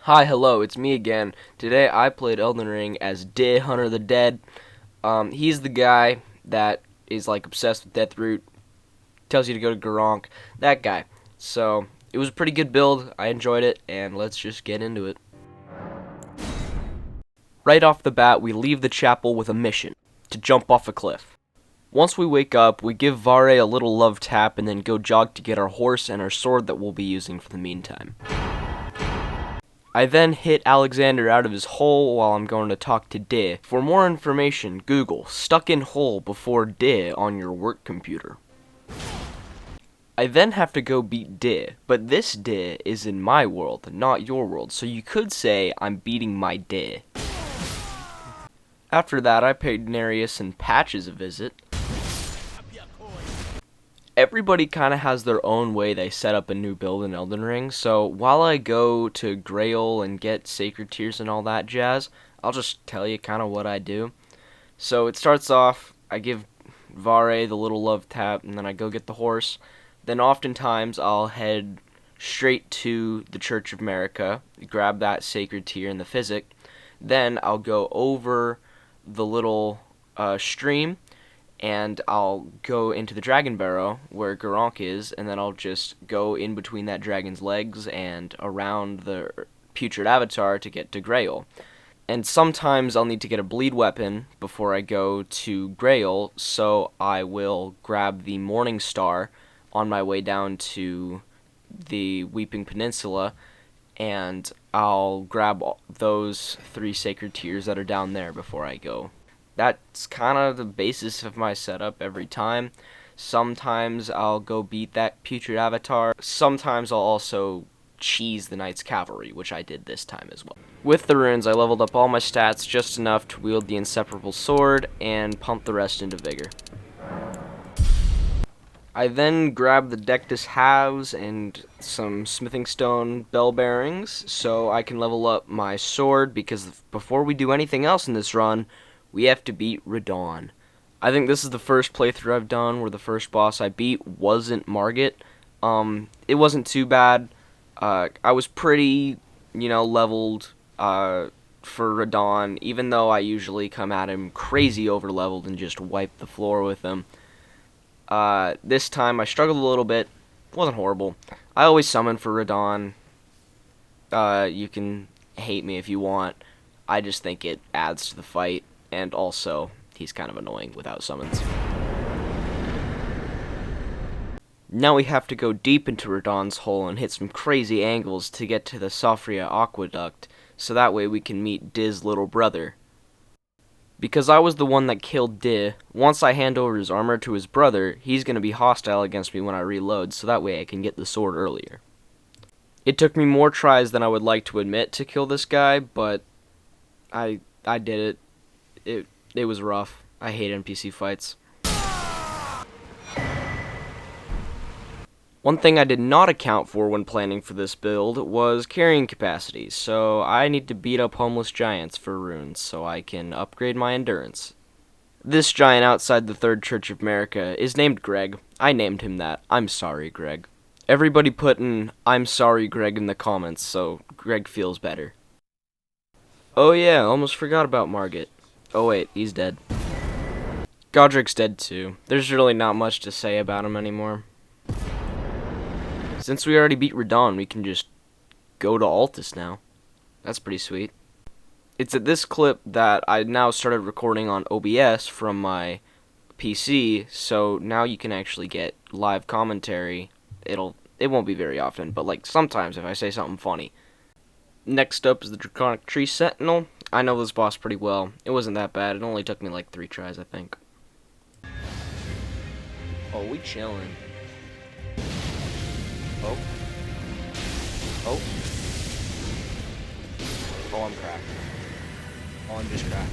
Hi, hello, it's me again. Today I played Elden Ring as Bod.e, Hunter of the Dead. He's the guy that is like obsessed with Deathroot, tells you to go to Garronk, that guy. So, it was a pretty good build, I enjoyed it, and let's just get into it. Right off the bat, we leave the chapel with a mission, to jump off a cliff. Once we wake up, we give Vare a little love tap and then go jog to get our horse and our sword that we'll be using for the meantime. I then hit Alexander out of his hole while I'm going to talk to Bod.e. For more information, Google stuck in hole before Bod.e on your work computer. I then have to go beat Bod.e, but this Bod.e is in my world, not your world, so you could say I'm beating my Bod.e. After that, I paid Nereus and Patches a visit. Everybody kind of has their own way they set up a new build in Elden Ring, so while I go to Grail and get Sacred Tears and all that jazz, I'll just tell you kind of what I do. So it starts off, I give Vare the little love tap, and then I go get the horse. Then oftentimes I'll head straight to the Church of America, grab that Sacred Tear and the Physic. Then I'll go over the little stream, and I'll go into the Dragon Barrow where Garronk is, and then I'll just go in between that dragon's legs and around the Putrid Avatar to get to Grail. And sometimes I'll need to get a bleed weapon before I go to Grail, so I will grab the Morning Star on my way down to the Weeping Peninsula, and I'll grab those 3 Sacred Tears that are down there before I go. That's kind of the basis of my setup every time. Sometimes I'll go beat that Putrid Avatar. Sometimes I'll also cheese the Knight's Cavalry, which I did this time as well. With the runes, I leveled up all my stats just enough to wield the Inseparable Sword and pump the rest into Vigor. I then grabbed the Dectus Halves and some Smithing Stone Bell Bearings so I can level up my sword, because before we do anything else in this run, we have to beat Radahn. I think this is the first playthrough I've done where the first boss I beat wasn't Margit. It wasn't too bad. I was pretty, leveled for Radahn, even though I usually come at him crazy over-leveled and just wipe the floor with him. This time I struggled a little bit. It wasn't horrible. I always summon for Radahn. You can hate me if you want. I just think it adds to the fight. And also, he's kind of annoying without summons. Now we have to go deep into Radahn's hole and hit some crazy angles to get to the Sofria Aqueduct, so that way we can meet Diz's little brother. Because I was the one that killed Diz, once I hand over his armor to his brother, he's going to be hostile against me when I reload, so that way I can get the sword earlier. It took me more tries than I would like to admit to kill this guy, but I did it. It was rough. I hate NPC fights. One thing I did not account for when planning for this build was carrying capacity, so I need to beat up homeless giants for runes so I can upgrade my endurance. This giant outside the Third Church of America is named Greg. I named him that. I'm sorry, Greg. Everybody put in "I'm sorry, Greg" in the comments so Greg feels better. Oh yeah, almost forgot about Margit. Oh wait, he's dead. Godric's dead too. There's really not much to say about him anymore. Since we already beat Radahn, we can just go to Altus now. That's pretty sweet. It's at this clip that I now started recording on OBS from my PC, so now you can actually get live commentary. It won't be very often, but like sometimes if I say something funny. Next up is the Draconic Tree Sentinel. I know this boss pretty well. It wasn't that bad. It only took me like 3 tries, I think. Oh, we chillin'. Oh. Oh. Oh, I'm cracked. Oh, I'm just cracked.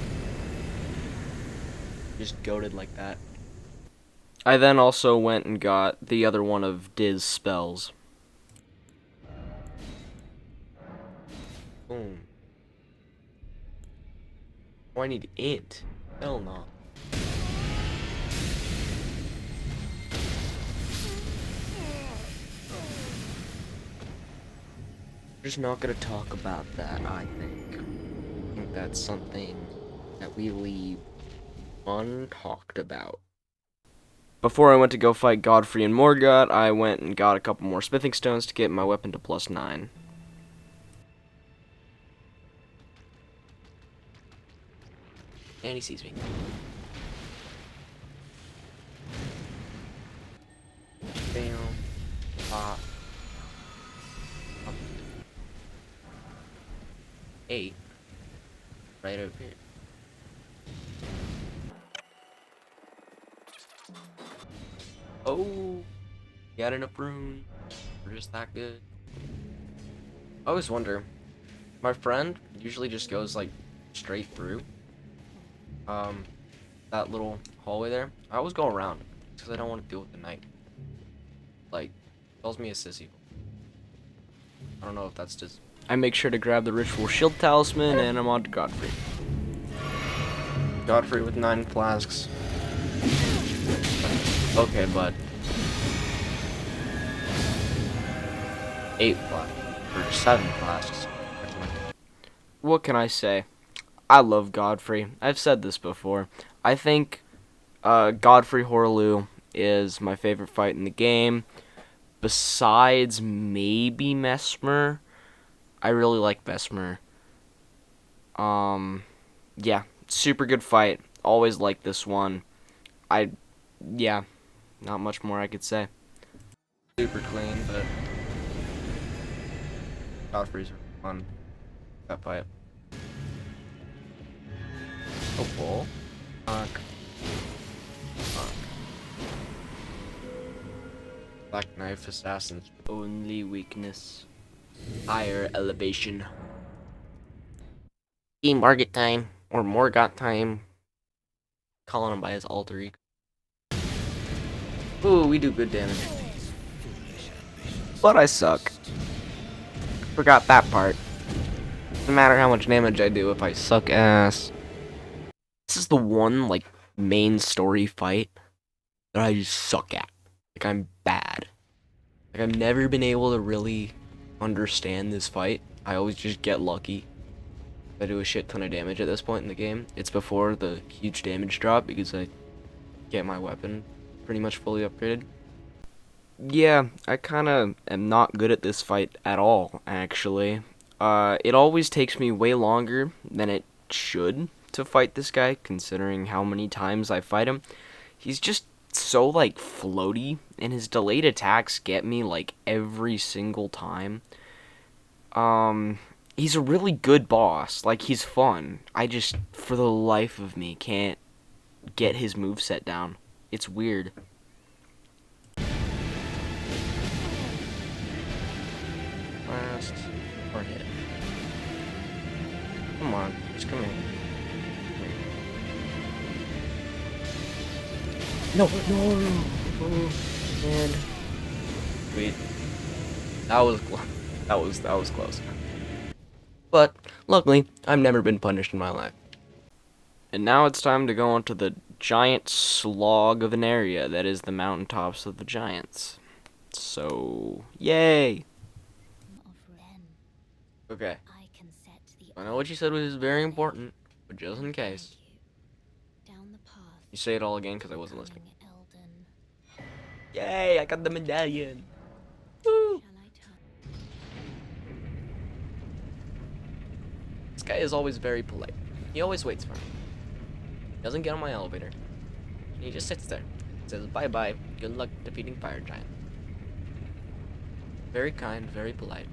Just goated like that. I then also went and got the other one of Diz's spells. Boom. Oh, I need int. Hell no. We're just not gonna talk about that, I think. I think that's something that we leave untalked about. Before I went to go fight Godfrey and Morgott, I went and got a couple more smithing stones to get my weapon to +9. And he sees me. Bam. Pop. 8. Right over here. Oh, got enough room. We're just that good. I always wonder. My friend usually just goes like straight through. That little hallway there. I always go around because I don't want to deal with the night. Like, calls me a sissy. I don't know if that's just. I make sure to grab the ritual shield talisman and I'm on to Godfrey. Godfrey with 9 flasks. Okay, bud. 8 flasks. Or 7 flasks. What can I say? I love Godfrey. I've said this before. I think Godfrey Horleu is my favorite fight in the game. Besides maybe Mesmer. I really like Mesmer. Yeah, super good fight. Always like this one. Yeah, not much more I could say. Super clean, but Godfrey's fun. That fight. Oh, ball. Fuck. Fuck. Black Knife Assassin's only weakness. Higher elevation. Team Margit time. Or Morgott time. Calling him by his alter ego. Ooh, we do good damage. But I suck. Forgot that part. No matter how much damage I do if I suck ass. This is the one, like, main story fight that I just suck at. Like, I'm bad. Like, I've never been able to really understand this fight. I always just get lucky. I do a shit ton of damage at this point in the game. It's before the huge damage drop because I get my weapon pretty much fully upgraded. Yeah, I kinda am not good at this fight at all, actually. It always takes me way longer than it should to fight this guy, considering how many times I fight him. He's just so, like, floaty, and his delayed attacks get me, like, every single time. He's a really good boss. Like, he's fun. I just, for the life of me, can't get his moveset down. It's weird. Last or hit. Come on, just come here. No, no, man. Wait, that was close. That was close. But luckily, I've never been punished in my life. And now it's time to go onto the giant slog of an area that is the mountaintops of the giants. So, yay! Okay. I know what you said was very important, but just in case. You say it all again because I wasn't listening. Yay, I got the medallion. Woo! This guy is always very polite. He always waits for me. He doesn't get on my elevator. He just sits there. Says bye-bye, good luck defeating Fire Giant. Very kind, very polite.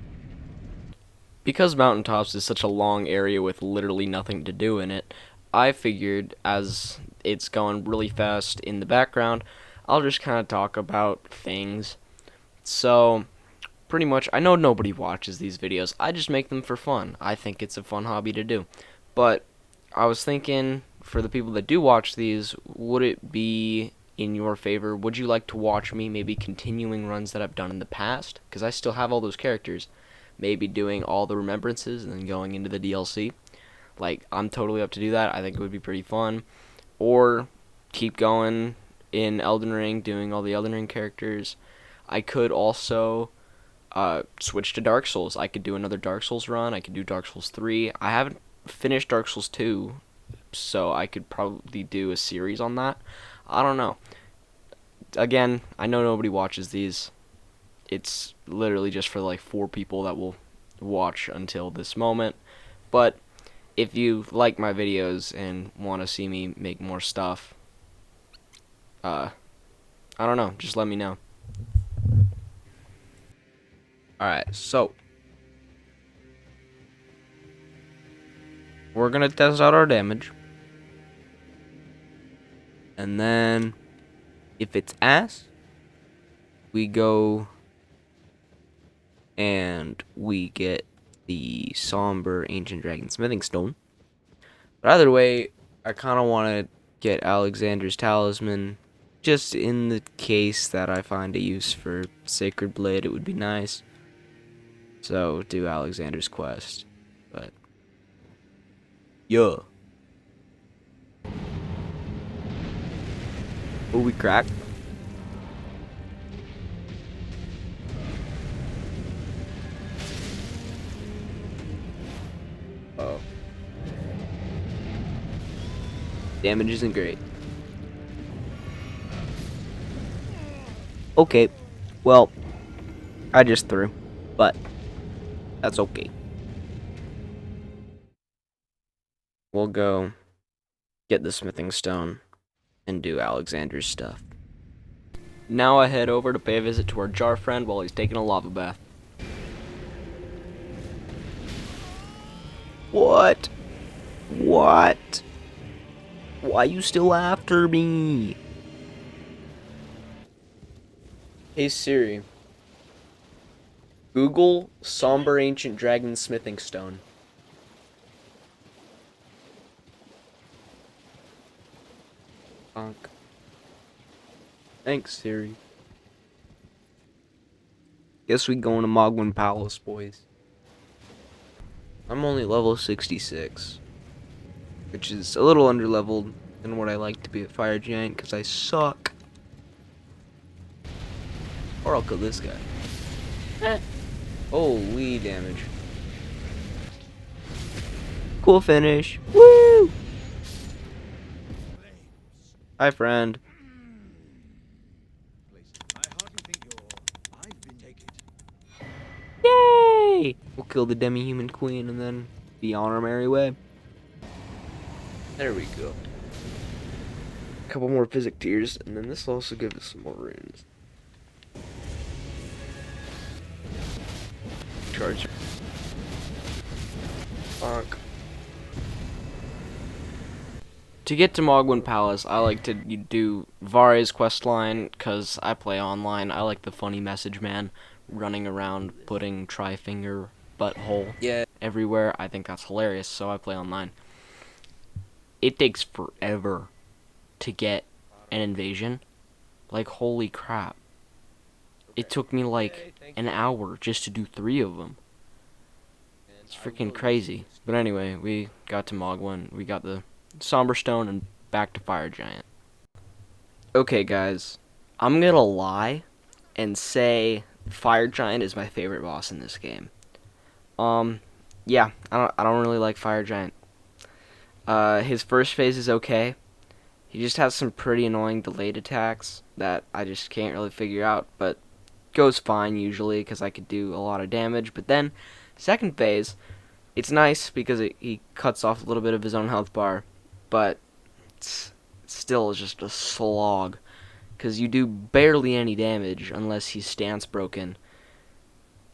Because Mountaintops is such a long area with literally nothing to do in it, I figured as it's going really fast in the background, I'll just kind of talk about things. So, pretty much, I know nobody watches these videos. I just make them for fun. I think it's a fun hobby to do. But I was thinking, for the people that do watch these, would it be in your favor? Would you like to watch me maybe continuing runs that I've done in the past? Because I still have all those characters. Maybe doing all the remembrances and then going into the DLC. Like, I'm totally up to do that. I think it would be pretty fun. Or keep going in Elden Ring, doing all the Elden Ring characters. I could also switch to Dark Souls. I could do another Dark Souls run. I could do Dark Souls 3. I haven't finished Dark Souls 2, so I could probably do a series on that. I don't know. Again, I know nobody watches these. It's literally just for like 4 people that will watch until this moment. But if you like my videos and want to see me make more stuff, I don't know, just let me know. Alright, so we're gonna test out our damage. And then if it's ass, we go and we get the somber ancient dragon smithing stone. But either way, I kind of want to get Alexander's talisman, just in the case that I find a use for Sacred Blade. It would be nice. So do Alexander's quest. But yeah. Oh, we cracked. Oh. Damage isn't great. Okay. Well, I just threw. But that's okay. We'll go get the smithing stone and do Alexander's stuff. Now I head over to pay a visit to our jar friend while he's taking a lava bath. What? What? Why you still after me? Hey Siri. Google somber ancient dragon smithing stone. Bonk. Thanks, Siri. Guess we going to Mogwin Palace, boys. I'm only level 66, which is a little underleveled than what I like to be a fire giant, because I suck. Or I'll kill this guy. Holy damage. Cool finish. Woo! Hi, friend. Yay! We'll kill the demi-human queen and then be on our merry way. There we go. A couple more physic tears, and then this will also give us some more runes. Charge. Bonk. To get to Mogwin Palace, I like to do Vare's questline, because I play online. I like the funny message man running around putting tri-finger butthole everywhere. I think that's hilarious, so I play online. It takes forever to get an invasion. Like, holy crap. It took me like an hour just to do 3 of them. It's freaking crazy. But anyway, we got to Mogwin, we got the Somber Stone, and back to Fire Giant. Okay, guys, I'm gonna lie and say Fire Giant is my favorite boss in this game. Yeah, I don't really like Fire Giant. His first phase is okay. He just has some pretty annoying delayed attacks that I just can't really figure out, but goes fine usually because I could do a lot of damage. But then, second phase, it's nice because he cuts off a little bit of his own health bar, but it's still just a slog because you do barely any damage unless he's stance broken.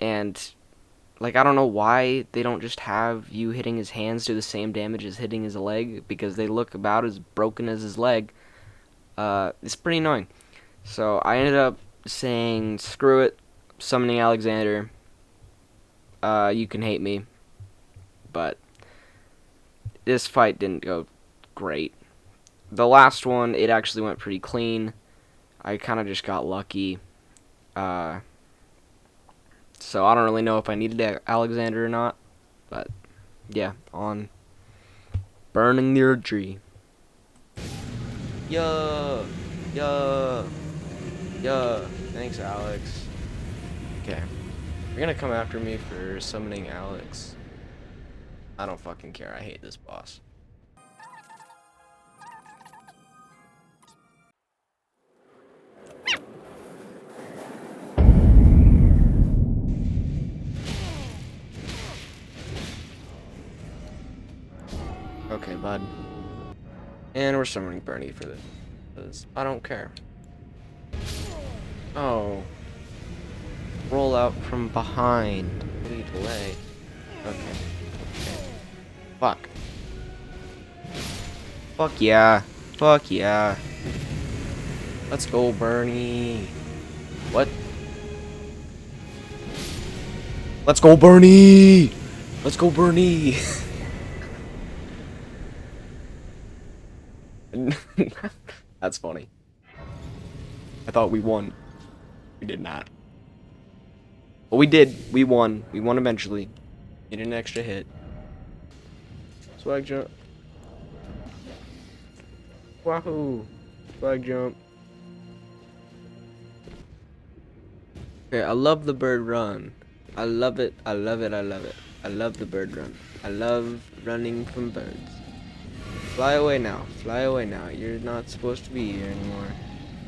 And like, I don't know why they don't just have you hitting his hands do the same damage as hitting his leg, because they look about as broken as his leg. It's pretty annoying. So I ended up saying, screw it, summoning Alexander. You can hate me, but this fight didn't go great. The last one, it actually went pretty clean. I kind of just got lucky. So I don't really know if I needed Alexander or not, but yeah, on burning the tree. Yeah, yeah, yeah. Thanks, Alex. Okay. You're gonna come after me for summoning Alex. I don't fucking care. I hate this boss. Okay, bud. And we're summoning Bernie for this. Because I don't care. Oh. Roll out from behind. Really delay. Okay. Fuck. Fuck yeah. Fuck yeah. Let's go, Bernie. What? Let's go, Bernie! Let's go, Bernie! That's funny. I thought we won. We did not. But we did. We won. We won eventually. Get an extra hit. Swag jump. Wahoo! Swag jump. Okay, I love the bird run. I love it. I love it. I love it. I love the bird run. I love running from birds. Fly away now. Fly away now. You're not supposed to be here anymore.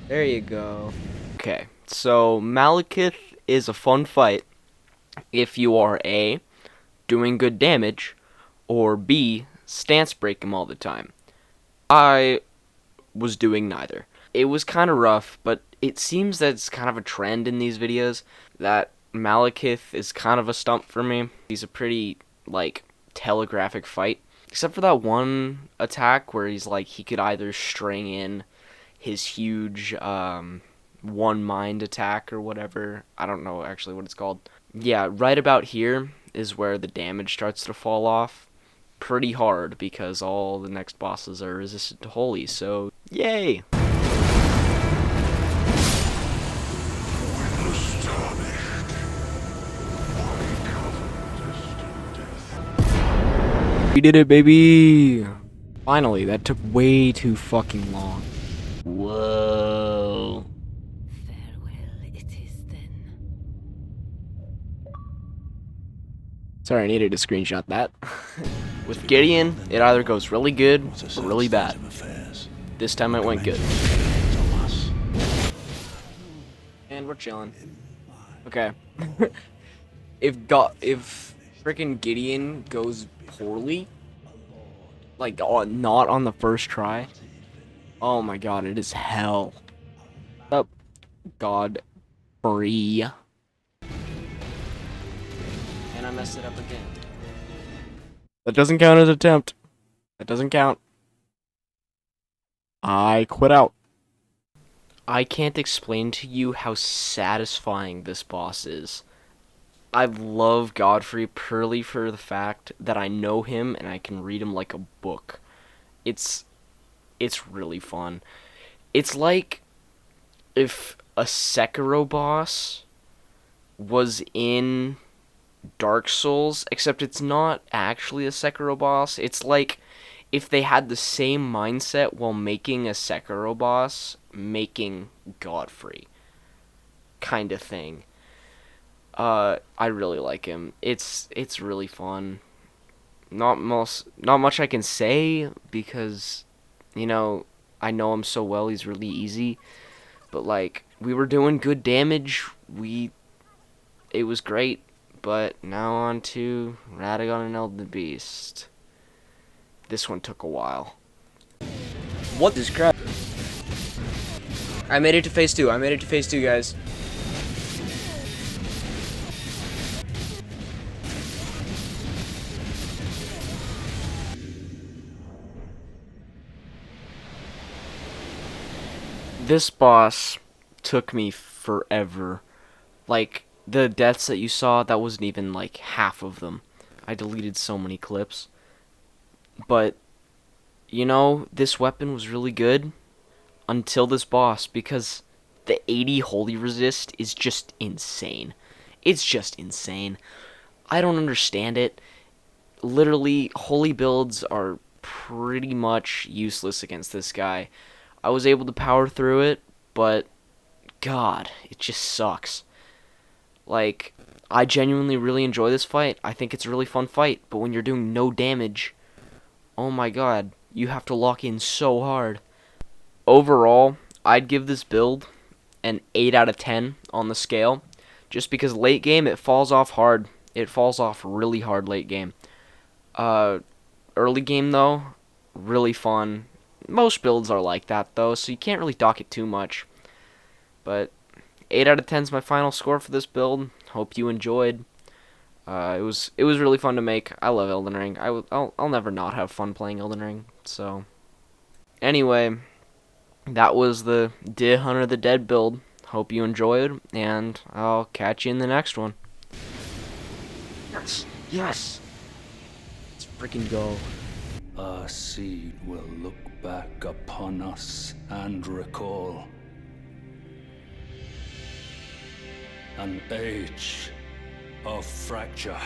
There you go. Okay, so Malekith is a fun fight if you are A, doing good damage, or B, stance break him all the time. I was doing neither. It was kind of rough, but it seems that it's kind of a trend in these videos that Malekith is kind of a stump for me. He's a pretty, like, telegraphic fight. Except for that one attack where he's like, he could either string in his huge, one mind attack or whatever. I don't know actually what it's called. Yeah, right about here is where the damage starts to fall off pretty hard because all the next bosses are resistant to holy, so yay! We did it, baby! Finally, that took way too fucking long. Whoa. Farewell, it is then. Sorry, I needed to screenshot that. With Gideon, it either goes really good or really bad. This time it went good. And we're chilling. Okay. if freaking Gideon goes poorly, like not on the first try, oh my god, it is hell. Up, God, free. And I messed it up again. That doesn't count as attempt. That doesn't count. I quit out. I can't explain to you how satisfying this boss is. I love Godfrey purely for the fact that I know him and I can read him like a book. It's really fun. It's like if a Sekiro boss was in Dark Souls, except it's not actually a Sekiro boss. It's like if they had the same mindset while making a Sekiro boss, making Godfrey kind of thing. I really like him. It's really fun. Not much I can say because, you know, I know him so well. He's really easy. But like, we were doing good damage. It was great. But now on to Radagon and Elden Beast. This one took a while. What is crap? I made it to phase 2. I made it to phase 2, guys. This boss took me forever. Like, the deaths that you saw, that wasn't even like half of them. I deleted so many clips. But, you know, this weapon was really good until this boss, because the 80 holy resist is just insane. It's just insane. I don't understand it. Literally, holy builds are pretty much useless against this guy. I was able to power through it, but God, it just sucks. Like, I genuinely really enjoy this fight. I think it's a really fun fight, but when you're doing no damage, oh my god, you have to lock in so hard. Overall, I'd give this build an 8 out of 10 on the scale, just because late game it falls off hard. It falls off really hard late game. Uh, Early game though, really fun. Most builds are like that though, so you can't really dock it too much. But 8 out of 10 is my final score for this build. Hope you enjoyed. It was really fun to make. I love Elden Ring. I'll never not have fun playing Elden Ring. So anyway, that was the Deer Hunter the Dead build. Hope you enjoyed, and I'll catch you in the next one. Yes, yes. Let's freaking go. Our seed will look back upon us and recall an age of fracture.